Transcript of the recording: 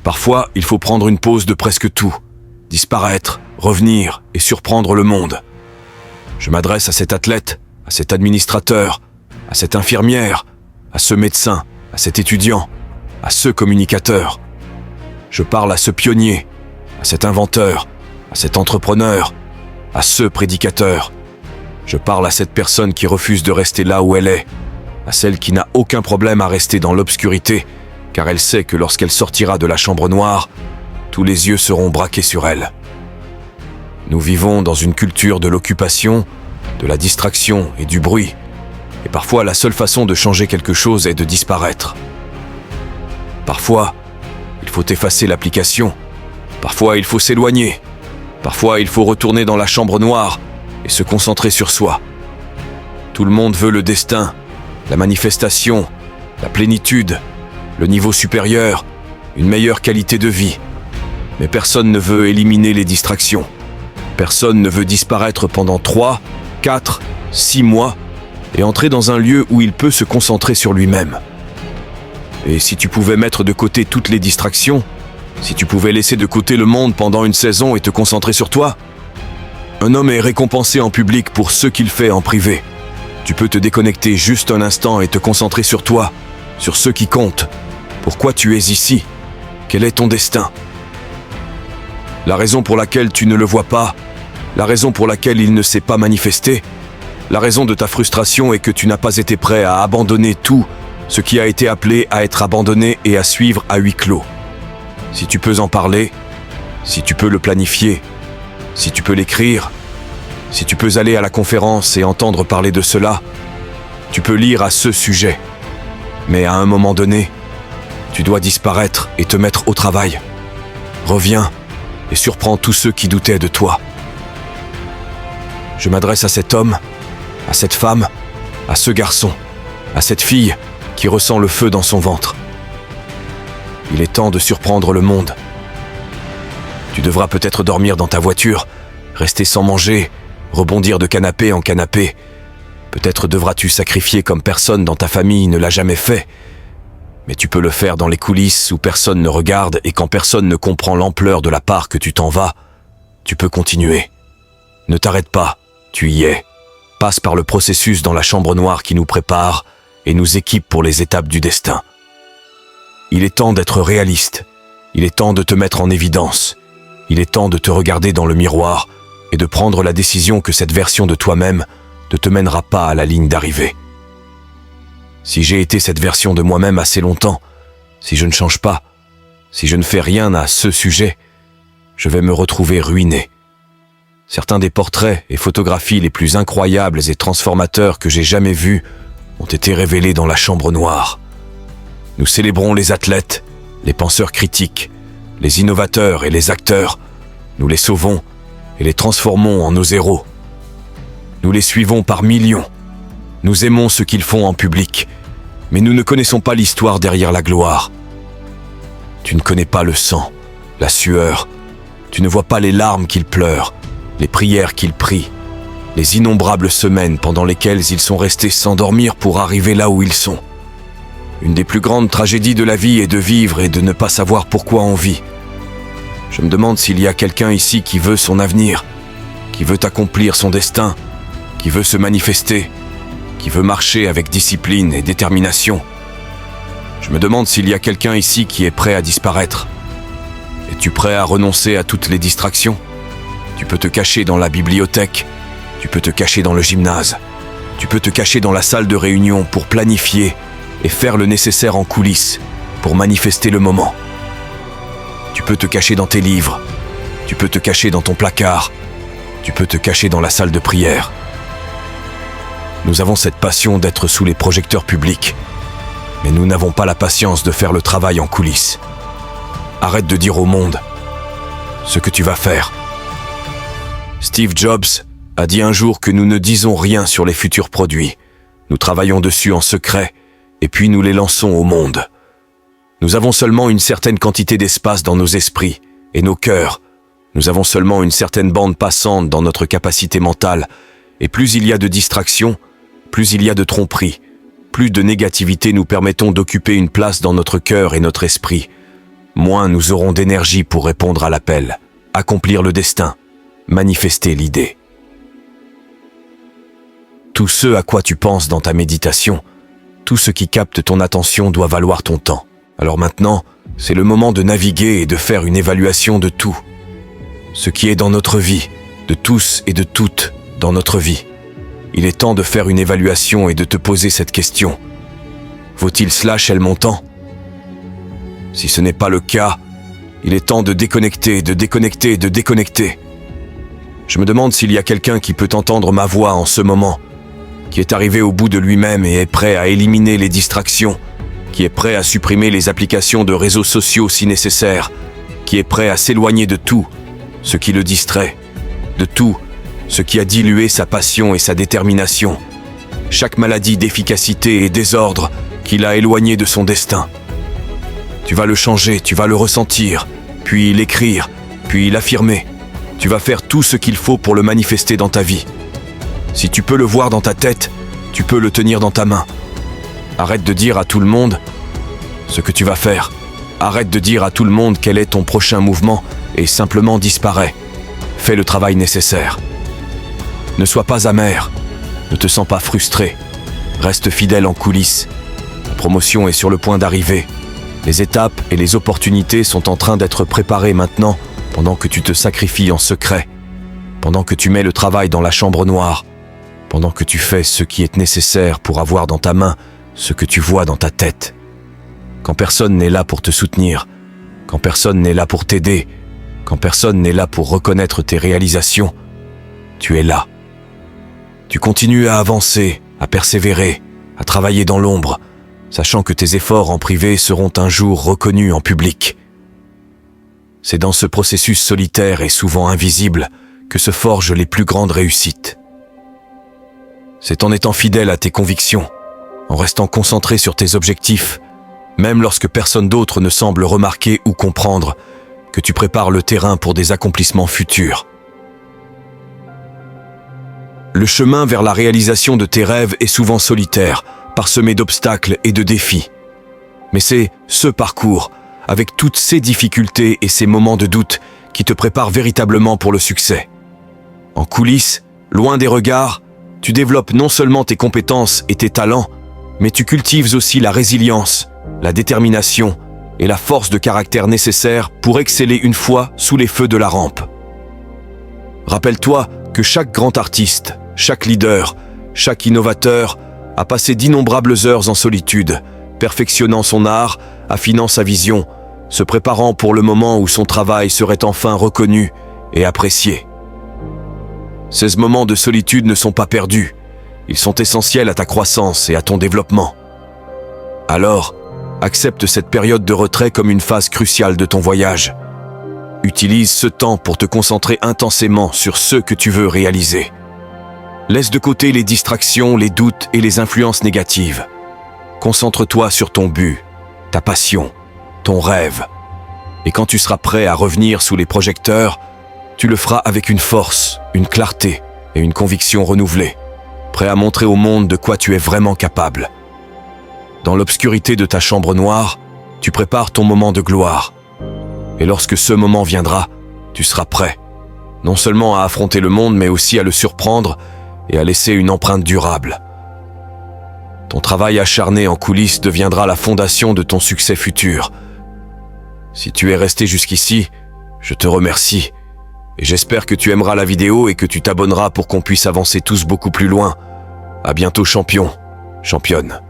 Parfois, il faut prendre une pause de presque tout, disparaître, revenir et surprendre le monde. Je m'adresse à cet athlète, à cet administrateur, à cette infirmière, à ce médecin, à cet étudiant, à ce communicateur. Je parle à ce pionnier, à cet inventeur, à cet entrepreneur, à ce prédicateur. Je parle à cette personne qui refuse de rester là où elle est, à celle qui n'a aucun problème à rester dans l'obscurité, car elle sait que lorsqu'elle sortira de la chambre noire, tous les yeux seront braqués sur elle. Nous vivons dans une culture de l'occupation, de la distraction et du bruit, et parfois la seule façon de changer quelque chose est de disparaître. Parfois, il faut effacer l'application, parfois il faut s'éloigner, parfois il faut retourner dans la chambre noire et se concentrer sur soi. Tout le monde veut le destin, la manifestation, la plénitude, le niveau supérieur, une meilleure qualité de vie. Mais personne ne veut éliminer les distractions. Personne ne veut disparaître pendant 3, 4, 6 mois et entrer dans un lieu où il peut se concentrer sur lui-même. Et si tu pouvais mettre de côté toutes les distractions, si tu pouvais laisser de côté le monde pendant une saison et te concentrer sur toi, un homme est récompensé en public pour ce qu'il fait en privé. Tu peux te déconnecter juste un instant et te concentrer sur toi, sur ce qui compte. Pourquoi tu es ici? Quel est ton destin? La raison pour laquelle tu ne le vois pas, la raison pour laquelle il ne s'est pas manifesté, la raison de ta frustration est que tu n'as pas été prêt à abandonner tout ce qui a été appelé à être abandonné et à suivre à huis clos. Si tu peux en parler, si tu peux le planifier, si tu peux l'écrire, si tu peux aller à la conférence et entendre parler de cela, tu peux lire à ce sujet. Mais à un moment donné, tu dois disparaître et te mettre au travail. Reviens et surprends tous ceux qui doutaient de toi. Je m'adresse à cet homme, à cette femme, à ce garçon, à cette fille qui ressent le feu dans son ventre. Il est temps de surprendre le monde. Tu devras peut-être dormir dans ta voiture, rester sans manger, rebondir de canapé en canapé. Peut-être devras-tu sacrifier comme personne dans ta famille ne l'a jamais fait. Mais tu peux le faire dans les coulisses où personne ne regarde et quand personne ne comprend l'ampleur de la part que tu t'en vas, tu peux continuer. Ne t'arrête pas, tu y es. Passe par le processus dans la chambre noire qui nous prépare et nous équipe pour les étapes du destin. Il est temps d'être réaliste. Il est temps de te mettre en évidence. Il est temps de te regarder dans le miroir et de prendre la décision que cette version de toi-même ne te mènera pas à la ligne d'arrivée. Si j'ai été cette version de moi-même assez longtemps, si je ne change pas, si je ne fais rien à ce sujet, je vais me retrouver ruiné. Certains des portraits et photographies les plus incroyables et transformateurs que j'ai jamais vus ont été révélés dans la chambre noire. Nous célébrons les athlètes, les penseurs critiques, les innovateurs et les acteurs. Nous les sauvons et les transformons en nos héros. Nous les suivons par millions. Nous aimons ce qu'ils font en public, mais nous ne connaissons pas l'histoire derrière la gloire. Tu ne connais pas le sang, la sueur. Tu ne vois pas les larmes qu'ils pleurent, les prières qu'ils prient, les innombrables semaines pendant lesquelles ils sont restés sans dormir pour arriver là où ils sont. Une des plus grandes tragédies de la vie est de vivre et de ne pas savoir pourquoi on vit. Je me demande s'il y a quelqu'un ici qui veut son avenir, qui veut accomplir son destin, qui veut se manifester, qui veut marcher avec discipline et détermination. Je me demande s'il y a quelqu'un ici qui est prêt à disparaître. Es-tu prêt à renoncer à toutes les distractions? Tu peux te cacher dans la bibliothèque, tu peux te cacher dans le gymnase, tu peux te cacher dans la salle de réunion pour planifier et faire le nécessaire en coulisses pour manifester le moment. Tu peux te cacher dans tes livres, tu peux te cacher dans ton placard, tu peux te cacher dans la salle de prière. Nous avons cette passion d'être sous les projecteurs publics, mais nous n'avons pas la patience de faire le travail en coulisses. Arrête de dire au monde ce que tu vas faire. Steve Jobs a dit un jour que nous ne disons rien sur les futurs produits. Nous travaillons dessus en secret et puis nous les lançons au monde. Nous avons seulement une certaine quantité d'espace dans nos esprits et nos cœurs. Nous avons seulement une certaine bande passante dans notre capacité mentale. Et plus il y a de distractions, plus il y a de tromperies, plus de négativité nous permettons d'occuper une place dans notre cœur et notre esprit. moins nous aurons d'énergie pour répondre à l'appel, accomplir le destin, manifester l'idée. Tout ce à quoi tu penses dans ta méditation, tout ce qui capte ton attention doit valoir ton temps. Alors maintenant, c'est le moment de naviguer et de faire une évaluation de tout. Ce qui est dans notre vie, de tous et de toutes dans notre vie. Il est temps de faire une évaluation et de te poser cette question. Vaut-il cela, Shell Montant ? Si ce n'est pas le cas, il est temps de déconnecter, de déconnecter, de déconnecter. Je me demande s'il y a quelqu'un qui peut entendre ma voix en ce moment, qui est arrivé au bout de lui-même et est prêt à éliminer les distractions, qui est prêt à supprimer les applications de réseaux sociaux si nécessaire, qui est prêt à s'éloigner de tout ce qui le distrait, de tout ce qui a dilué sa passion et sa détermination, chaque maladie d'efficacité et désordre qui l'a éloigné de son destin. Tu vas le changer, tu vas le ressentir, puis l'écrire, puis l'affirmer. Tu vas faire tout ce qu'il faut pour le manifester dans ta vie. Si tu peux le voir dans ta tête, tu peux le tenir dans ta main. Arrête de dire à tout le monde ce que tu vas faire. Arrête de dire à tout le monde quel est ton prochain mouvement et simplement disparais. Fais le travail nécessaire. Ne sois pas amer. Ne te sens pas frustré. Reste fidèle en coulisses. La promotion est sur le point d'arriver. Les étapes et les opportunités sont en train d'être préparées maintenant pendant que tu te sacrifies en secret, pendant que tu mets le travail dans la chambre noire, pendant que tu fais ce qui est nécessaire pour avoir dans ta main ce que tu vois dans ta tête. Quand personne n'est là pour te soutenir, quand personne n'est là pour t'aider, quand personne n'est là pour reconnaître tes réalisations, tu es là. Tu continues à avancer, à persévérer, à travailler dans l'ombre, sachant que tes efforts en privé seront un jour reconnus en public. C'est dans ce processus solitaire et souvent invisible que se forgent les plus grandes réussites. C'est en étant fidèle à tes convictions, en restant concentré sur tes objectifs, même lorsque personne d'autre ne semble remarquer ou comprendre, que tu prépares le terrain pour des accomplissements futurs. Le chemin vers la réalisation de tes rêves est souvent solitaire, parsemé d'obstacles et de défis. Mais c'est ce parcours, avec toutes ces difficultés et ces moments de doute, qui te prépare véritablement pour le succès. En coulisses, loin des regards, tu développes non seulement tes compétences et tes talents, mais tu cultives aussi la résilience, la détermination et la force de caractère nécessaires pour exceller une fois sous les feux de la rampe. Rappelle-toi que chaque grand artiste, chaque leader, chaque innovateur a passé d'innombrables heures en solitude, perfectionnant son art, affinant sa vision, se préparant pour le moment où son travail serait enfin reconnu et apprécié. Ces moments de solitude ne sont pas perdus, ils sont essentiels à ta croissance et à ton développement. Alors, accepte cette période de retrait comme une phase cruciale de ton voyage. Utilise ce temps pour te concentrer intensément sur ce que tu veux réaliser. Laisse de côté les distractions, les doutes et les influences négatives. Concentre-toi sur ton but, ta passion, ton rêve. Et quand tu seras prêt à revenir sous les projecteurs, tu le feras avec une force, une clarté et une conviction renouvelée, prêt à montrer au monde de quoi tu es vraiment capable. Dans l'obscurité de ta chambre noire, tu prépares ton moment de gloire. Et lorsque ce moment viendra, tu seras prêt, non seulement à affronter le monde, mais aussi à le surprendre et à laisser une empreinte durable. Ton travail acharné en coulisses deviendra la fondation de ton succès futur. Si tu es resté jusqu'ici, je te remercie. Et j'espère que tu aimeras la vidéo et que tu t'abonneras pour qu'on puisse avancer tous beaucoup plus loin. À bientôt champion, championne.